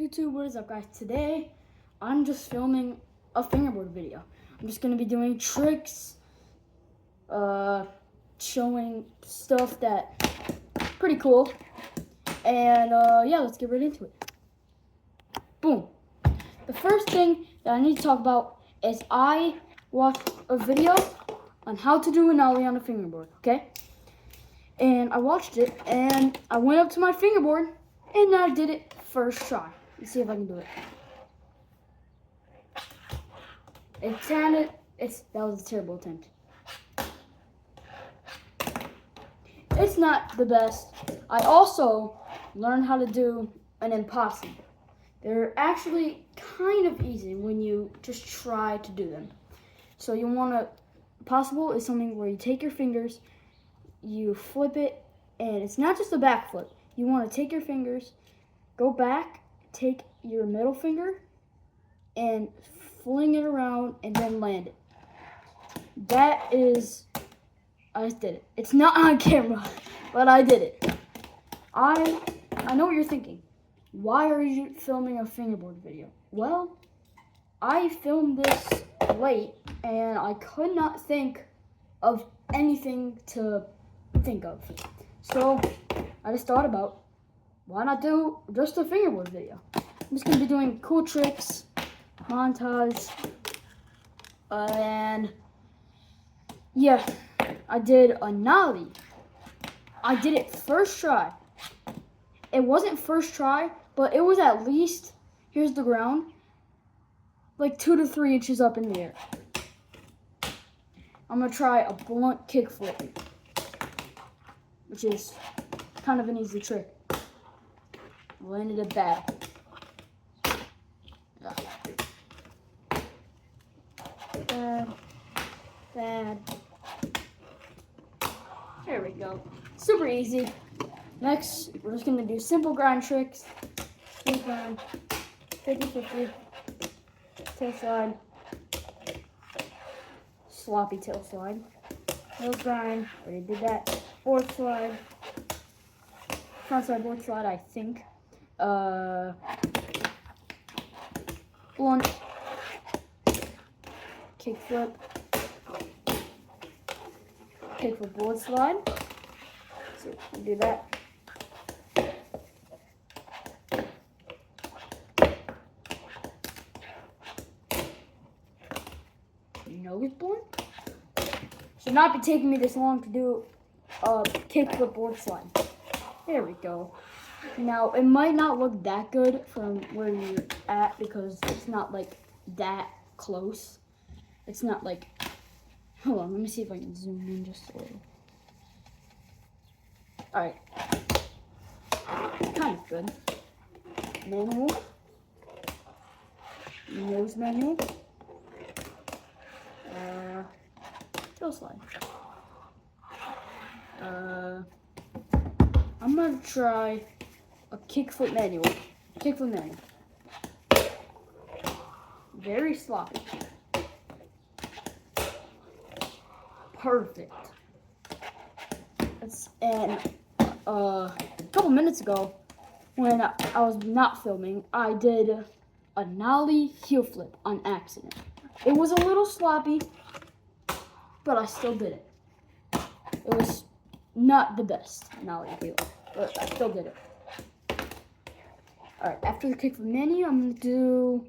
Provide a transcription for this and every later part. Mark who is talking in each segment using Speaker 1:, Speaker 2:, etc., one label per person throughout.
Speaker 1: YouTube, what is up guys? Today, I'm just filming a fingerboard video. I'm just going to be doing tricks, showing stuff that pretty cool. And yeah, let's get right into it. Boom. The first thing that I need to talk about is I watched a video on how to do an ollie on a fingerboard, okay? And I watched it, and I went up to my fingerboard, and I did it first try. Let's see if I can do it. That was a terrible attempt. It's not the best. I also learned how to do an impossible. They're actually kind of easy when you just try to do them. So you want to, impossible is something where you take your fingers, you flip it, and it's not just a back flip. You want to take your fingers, go back, take your middle finger, and fling it around, and then land it. That is, I just did it. It's not on camera, but I did it. I know what you're thinking. Why are you filming a fingerboard video? Well, I filmed this late, and I could not think of anything to think of. So I just thought about, why not do just a fingerboard video? I'm just going to be doing cool tricks, montage, and yeah, I did a nollie. I did it first try. It wasn't first try, but it was at least, here's the ground, like 2 to 3 inches up in the air. I'm going to try a blunt kickflip, which is kind of an easy trick. Landed it bad. Bad. There we go. Super easy. Next, we're just going to do simple grind tricks. Smooth grind, 50-50, tail slide, sloppy tail slide, heel grind, already did that, board slide, front side board slide, I think, blunt, kickflip, kickflip board slide, so we'll do that. Nose blunt. Should not be taking me this long to do a kickflip board slide. There we go. Now, it might not look that good from where you're at because it's not like that close. It's not like, hold on, let me see if I can zoom in just a little. Alright. It's kind of good. Manual. Nose manual. Tail slide. I'm gonna try a kickflip manual. Kickflip manual. Very sloppy. Perfect. And a couple minutes ago, when I was not filming, I did a nollie heel flip on accident. It was a little sloppy, but I still did it. It was not the best nollie heel, but I still did it. Alright, after the kickflip menu, I'm going to do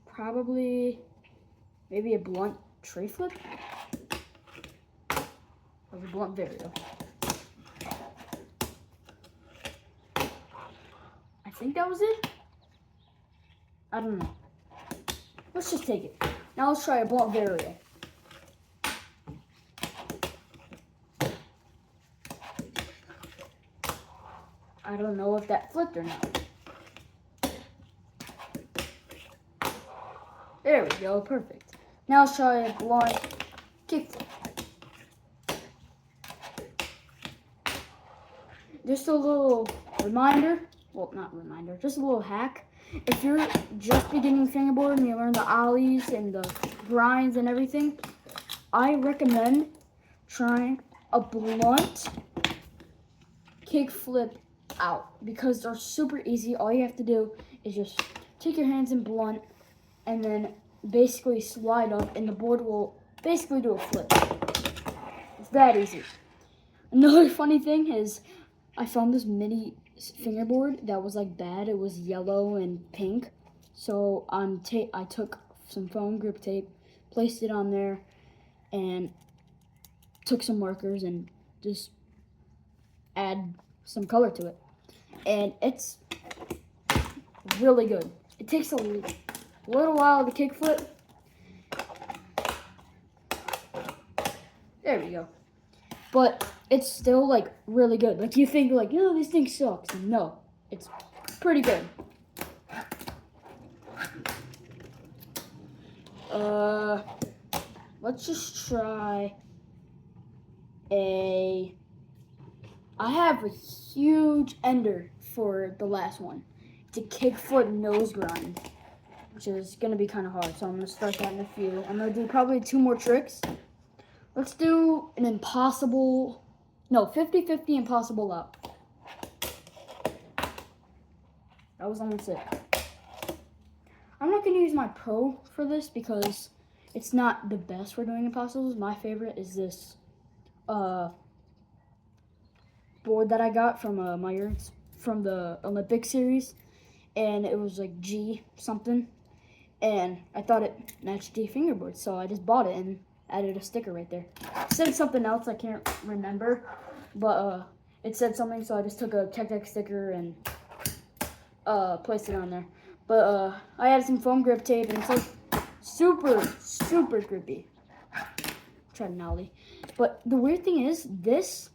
Speaker 1: probably maybe a blunt tray flip. Or a blunt varial. I think that was it. I don't know. Let's just take it. Now let's try a blunt varial. I don't know if that flipped or not. There we go, perfect. Now let's try a blunt kickflip. Just a little reminder, well, not reminder, just a little hack. If you're just beginning fingerboard and you learn the ollies and the grinds and everything, I recommend trying a blunt kickflip out because they're super easy. All you have to do is just take your hands in blunt and then basically slide up and the board will basically do a flip. It's that easy. Another funny thing is I found this mini fingerboard that was like bad. It was yellow and pink. So I took some foam grip tape, placed it on there, and took some markers and just add some color to it. And it's really good. It takes a little while to kickflip. There we go. But it's still like really good. Like you think like, oh, this thing sucks. No, it's pretty good. Let's just try I have a huge ender for the last one. It's a kickflip nose grind, which is gonna be kind of hard. So I'm gonna start that in a few. I'm gonna do probably 2 more tricks. Let's do an 50-50 impossible out. That was almost it. I'm not gonna use my pro for this because it's not the best for doing impossibles. My favorite is this board that I got from Myers from the Olympic series, and it was like G something, and I thought it matched the fingerboard, so I just bought it and added a sticker right there. It said something else, I can't remember, but it said something, so I just took a Tech sticker and placed it on there. But I added some foam grip tape, and it's like super grippy. Try to nollie. But the weird thing is, this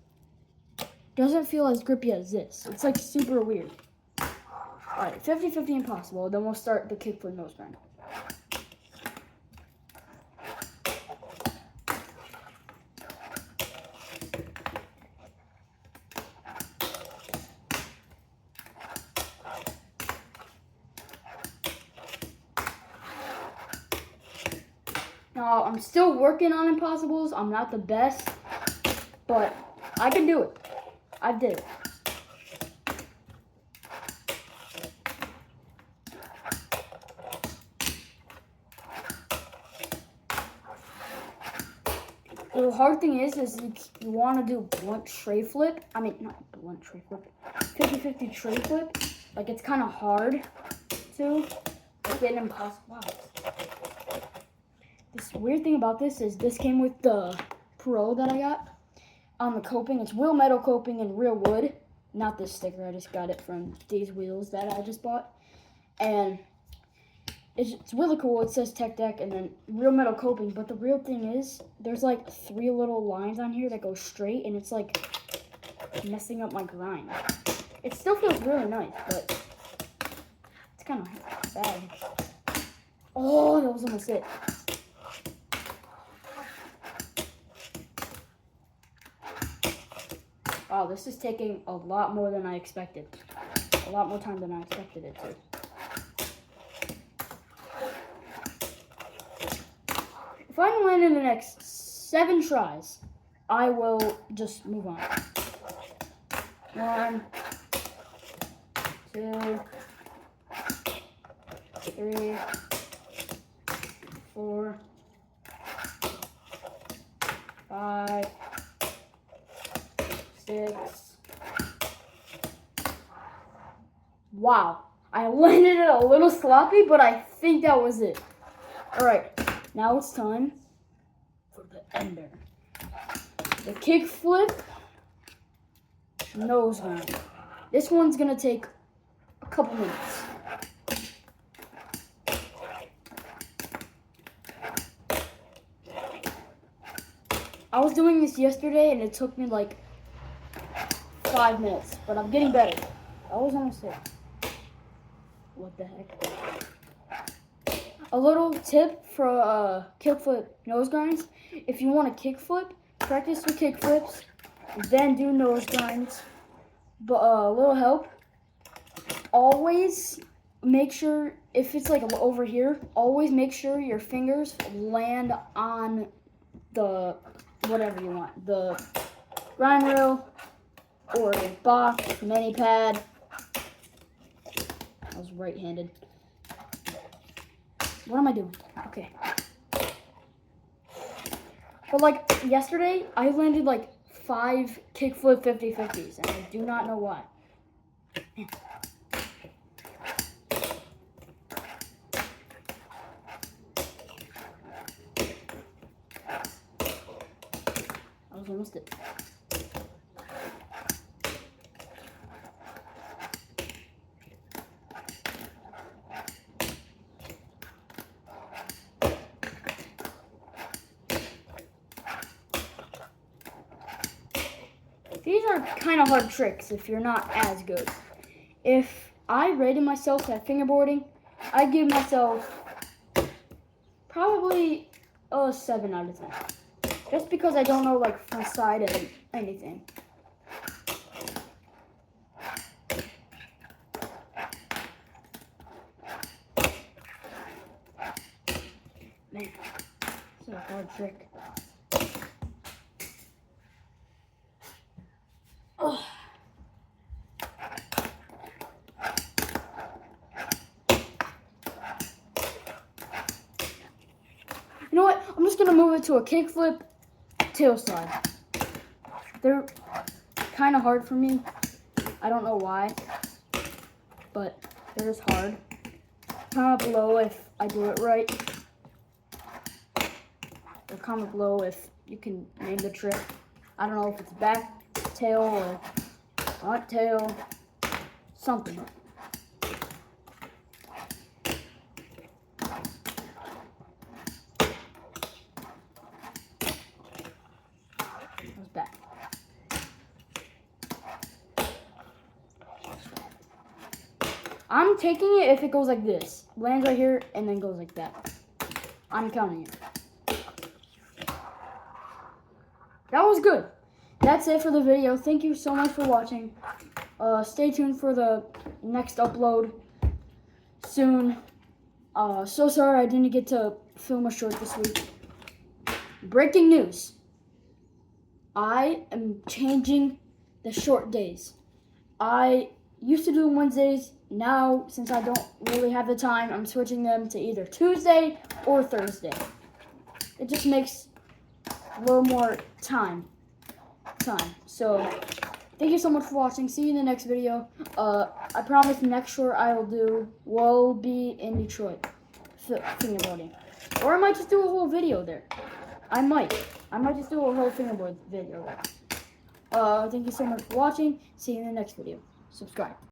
Speaker 1: doesn't feel as grippy as this. It's like super weird. Alright, 50-50 impossible. Then we'll start the kickflip nose grind. Now, I'm still working on impossibles. I'm not the best, but I can do it. I did it. The hard thing is you want to do blunt tray flip. I mean, not blunt tray flip. 50-50 tray flip. Like, it's kind of hard to get an impossible. Wow. This weird thing about this is this came with the Pro that I got on the coping. It's real metal coping and real wood. Not this sticker. I just got it from these wheels that I just bought. And it's really cool. It says Tech Deck and then real metal coping. But the real thing is there's like 3 little lines on here that go straight. And it's like messing up my grind. It still feels really nice, but it's kind of bad. Oh, that was almost it. Wow, this is taking a lot more than I expected. A lot more time than I expected it to. If I can land in the next 7 tries, I will just move on. 1, 2, 3, 4, 5, 6. Wow, I landed it a little sloppy, but I think that was it. All right, now it's time for the ender. The kickflip nose grind. This one's gonna take a couple minutes. I was doing this yesterday and it took me like 5 minutes, but I'm getting better. I was almost there. What the heck? A little tip for kickflip nose grinds. If you want to kickflip, practice with kickflips, then do nose grinds. But a little help. Always make sure, if it's like over here, always make sure your fingers land on the whatever you want. The grind rail or a box, mini pad. I was right-handed. What am I doing? Okay. But like yesterday, I landed like 5 kickflip 50-50s, and I do not know why. I was almost it. These are kind of hard tricks if you're not as good. If I rated myself at fingerboarding, I'd give myself probably a 7 out of 10. Just because I don't know like front side and anything. Man, this is a hard trick. Oh. You know what? I'm just gonna move it to a kickflip tail slide. They're kind of hard for me. I don't know why, but they're just hard. Comment below if I do it right. Or comment below if you can name the trick. I don't know if it's back tail or front tail, something. Back. I'm taking it if it goes like this. Lands right here and then goes like that. I'm counting it. That was good. That's it for the video. Thank you so much for watching. Stay tuned for the next upload soon. So sorry I didn't get to film a short this week. Breaking news. I am changing the short days. I used to do them Wednesdays. Now, since I don't really have the time, I'm switching them to either Tuesday or Thursday. It just makes a little more time. So, thank you so much for watching. See you in the next video. I promise the next short I will do will be in Detroit. Fingerboarding. Or I might just do a whole video there. I might just do a whole fingerboard video. Thank you so much for watching. See you in the next video. Subscribe.